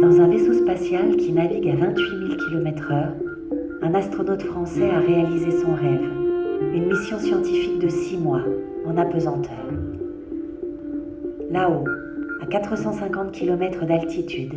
Dans un vaisseau spatial qui navigue à 28 000 km/h, un astronaute français a réalisé son rêve, une mission scientifique de 6 mois, en apesanteur. Là-haut, à 450 km d'altitude,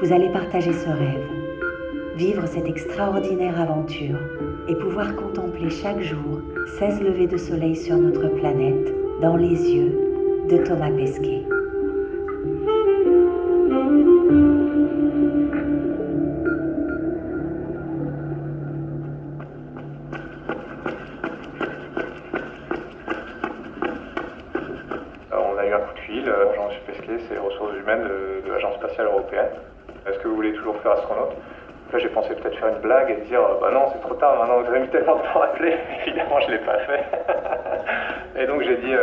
vous allez partager ce rêve, vivre cette extraordinaire aventure et pouvoir contempler chaque jour 16 levées de soleil sur notre planète dans les yeux de Thomas Pesquet. On a eu un coup de fil, Jean-Monsieur Pesquet, c'est les ressources humaines de l'Agence spatiale européenne. Est-ce que vous voulez toujours faire astronaute? Là, j'ai pensé peut-être faire une blague et dire bah non, c'est trop tard, maintenant vous avez mis tellement de temps à appeler. Évidemment, je ne l'ai pas fait. Et donc j'ai dit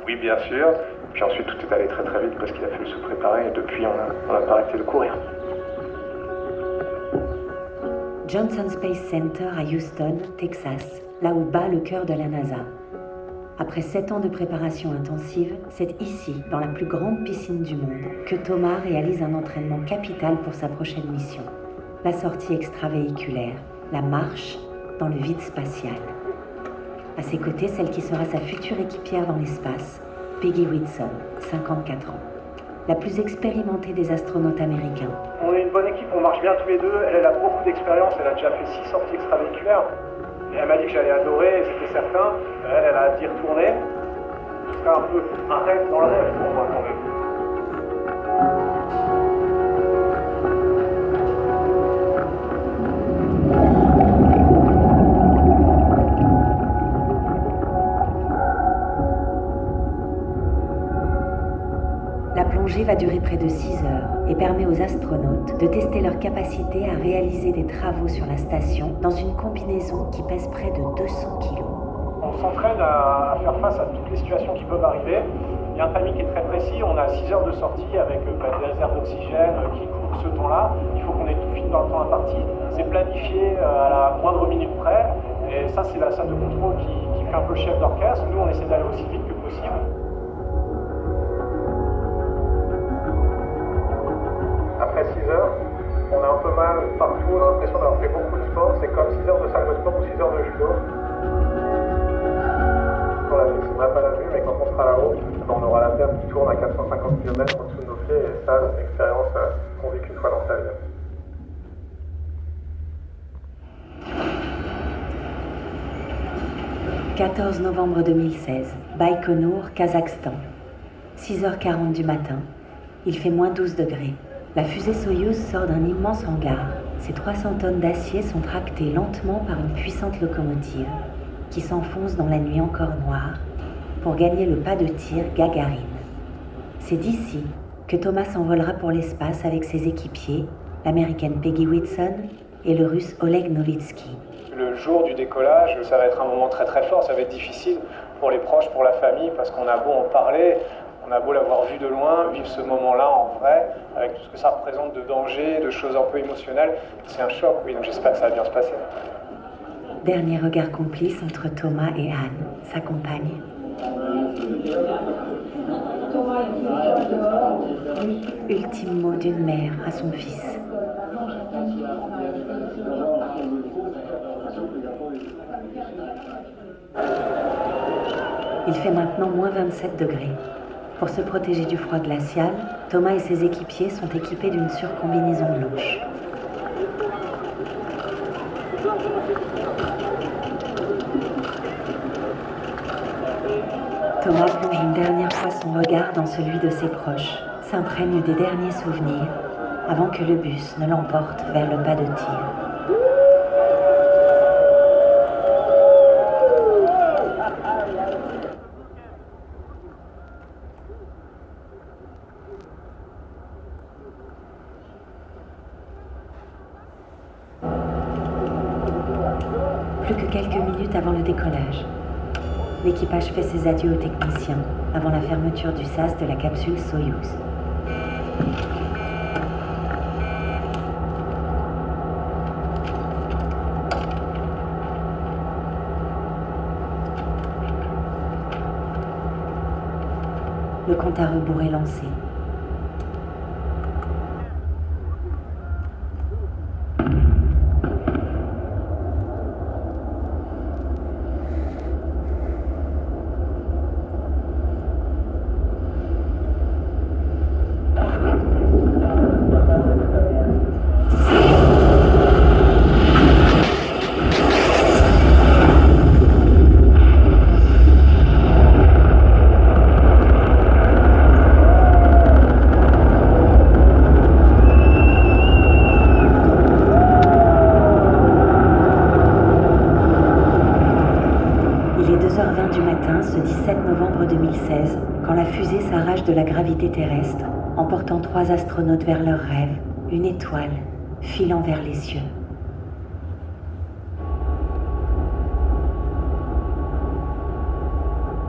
oui, bien sûr. Puis ensuite, tout est allé très très vite parce qu'il a fallu se préparer et depuis, on n'a pas arrêté de courir. Johnson Space Center à Houston, Texas, là où bat le cœur de la NASA. Après 7 ans de préparation intensive, c'est ici, dans la plus grande piscine du monde, que Thomas réalise un entraînement capital pour sa prochaine mission. La sortie extravéhiculaire, la marche dans le vide spatial. À ses côtés, celle qui sera sa future équipière dans l'espace, Peggy Whitson, 54 ans. La plus expérimentée des astronautes américains. On est une bonne équipe, on marche bien tous les deux. Elle a beaucoup d'expérience, elle a déjà fait 6 sorties extravéhiculaires. Et elle m'a dit que j'allais adorer, c'était certain. Elle a dit retourner. Ce serait un peu un rêve dans le rêve pour moi quand même. La plongée va durer près de 6 heures et permet aux astronautes de tester leur capacité à réaliser des travaux sur la station dans une combinaison qui pèse près de 200 kg. On s'entraîne à faire face à toutes les situations qui peuvent arriver. Il y a un timing qui est très précis, on a 6 heures de sortie avec des réserves d'oxygène qui couvrent ce temps-là. Il faut qu'on ait tout fini dans le temps imparti. C'est planifié à la moindre minute près. Et ça, c'est la salle de contrôle qui fait un peu le chef d'orchestre. Nous, on essaie d'aller aussi vite que possible. Après 6 heures, on a un peu mal partout, on a l'impression d'avoir fait beaucoup de sport. C'est comme 6 heures de salle de sport ou 6 heures de judo. Sur la piscine, on n'a pas la vue, mais quand on sera là-haut, on aura la Terre qui tourne à 450 km au-dessous de nos pieds. Et ça, c'est une expérience qu'on vit qu'une fois dans sa vie. « 14 novembre 2016, Baïkonour, Kazakhstan. 6h40 du matin, il fait moins 12 degrés. La fusée Soyouz sort d'un immense hangar. Ses 300 tonnes d'acier sont tractées lentement par une puissante locomotive qui s'enfonce dans la nuit encore noire pour gagner le pas de tir Gagarine. C'est d'ici que Thomas s'envolera pour l'espace avec ses équipiers, l'américaine Peggy Whitson et le russe Oleg Novitsky. Le jour du décollage, ça va être un moment très très fort, ça va être difficile pour les proches, pour la famille, parce qu'on a beau en parler, on a beau l'avoir vu de loin, vivre ce moment-là en vrai, avec tout ce que ça représente de danger, de choses un peu émotionnelles, c'est un choc, oui, donc j'espère que ça va bien se passer. Dernier regard complice entre Thomas et Anne, sa compagne. Ultime mot d'une mère à son fils. Il fait maintenant moins 27 degrés. Pour se protéger du froid glacial, Thomas et ses équipiers sont équipés d'une surcombinaison blanche. Thomas plonge une dernière fois son regard dans celui de ses proches, s'imprègne des derniers souvenirs avant que le bus ne l'emporte vers le pas de tir. Plus que quelques minutes avant le décollage. L'équipage fait ses adieux aux techniciens avant la fermeture du sas de la capsule Soyouz. Le compte à rebours est lancé. Il est 2h20 du matin, ce 17 novembre 2016, quand la fusée s'arrache de la gravité terrestre, emportant 3 astronautes vers leur rêve, une étoile, filant vers les cieux.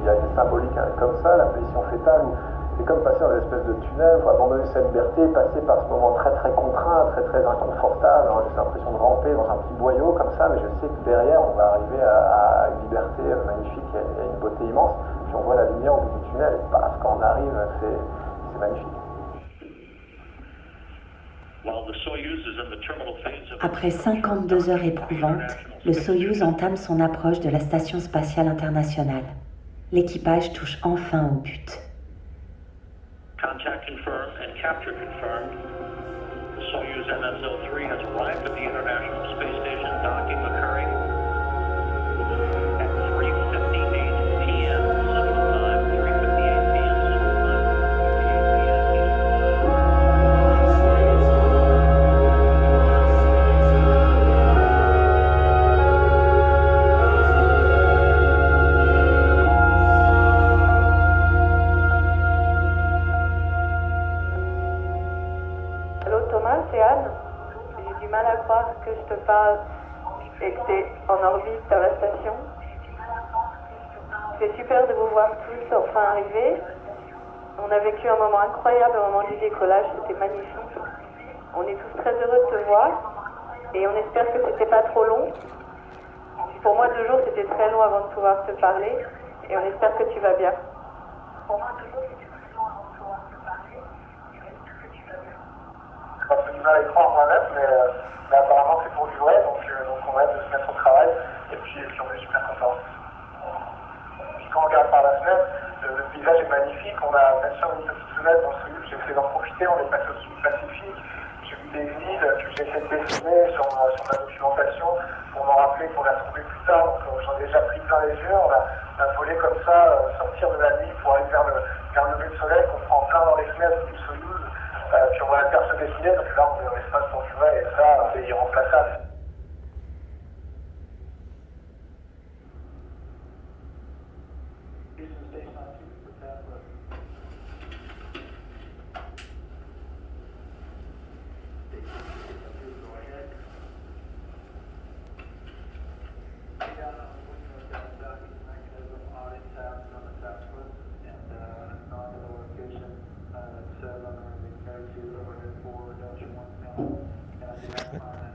Il y a une symbolique comme ça, la position fétale, où c'est comme passer dans une espèce de tunnel, il faut abandonner sa liberté, passer par ce moment très très contraint, très très inconfortable. J'ai l'impression de ramper dans un petit boyau comme ça, mais je sais que derrière on va arriver à une liberté magnifique et à une beauté immense. Puis on voit la lumière au bout du tunnel, et parce qu'on arrive, c'est magnifique. Après 52 heures éprouvantes, le Soyouz entame son approche de la Station spatiale internationale. L'équipage touche enfin au but. Contact confirmed and capture confirmed. The Soyuz MSO-3 has arrived at the International Space Station, docking occurring at 3:58 p.m. Central Time, 3:58 p.m. Central Time, 3:58 p.m. Allô Thomas, c'est Anne. J'ai du mal à croire que je te parle et que tu es en orbite dans la station. C'est super de vous voir tous enfin arriver. On a vécu un moment incroyable au moment du décollage, c'était magnifique. On est tous très heureux de te voir et on espère que c'était pas trop long. Pour moi, 2 jours c'était très long avant de pouvoir te parler et on espère que tu vas bien. Pour moi, 2 jours c'était très long avant de pouvoir te parler et on espère que tu vas bien. J'ai pas du mal à y croire moi-même, mais apparemment c'est pour durer, donc on va de se mettre au travail, et puis on est super contents. Puis quand on regarde par la fenêtre, le paysage est magnifique, on a bien sûr une petite fenêtre dans le Soyouz, j'ai essayé d'en profiter, on est passé au sud Pacifique, j'ai vu des îles que j'ai essayé de dessiner sur ma documentation, pour m'en rappeler qu'on l'a trouvé plus tard, donc j'en ai déjà pris plein les yeux, on a volé comme ça, sortir de la nuit pour aller vers le lever de soleil, qu'on prend plein dans les fenêtres du Soyouz. Puis on va la faire se dessiner, donc là on est dans l'espace pour durer, et ça c'est irremplaçable.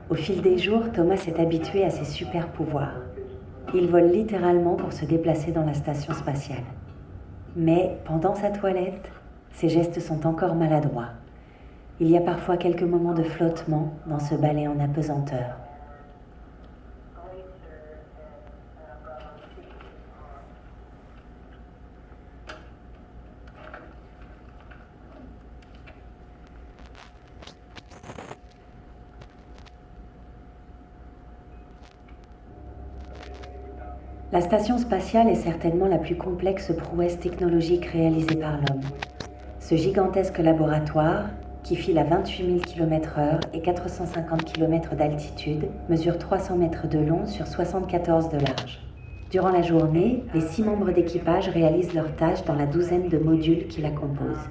Au fil des jours, Thomas s'est habitué à ses super pouvoirs. Il vole littéralement pour se déplacer dans la station spatiale. Mais pendant sa toilette, ses gestes sont encore maladroits. Il y a parfois quelques moments de flottement dans ce balai en apesanteur. La station spatiale est certainement la plus complexe prouesse technologique réalisée par l'homme. Ce gigantesque laboratoire, qui file à 28 000 km/h et 450 km d'altitude, mesure 300 mètres de long sur 74 de large. Durant la journée, les 6 membres d'équipage réalisent leurs tâches dans la douzaine de modules qui la composent.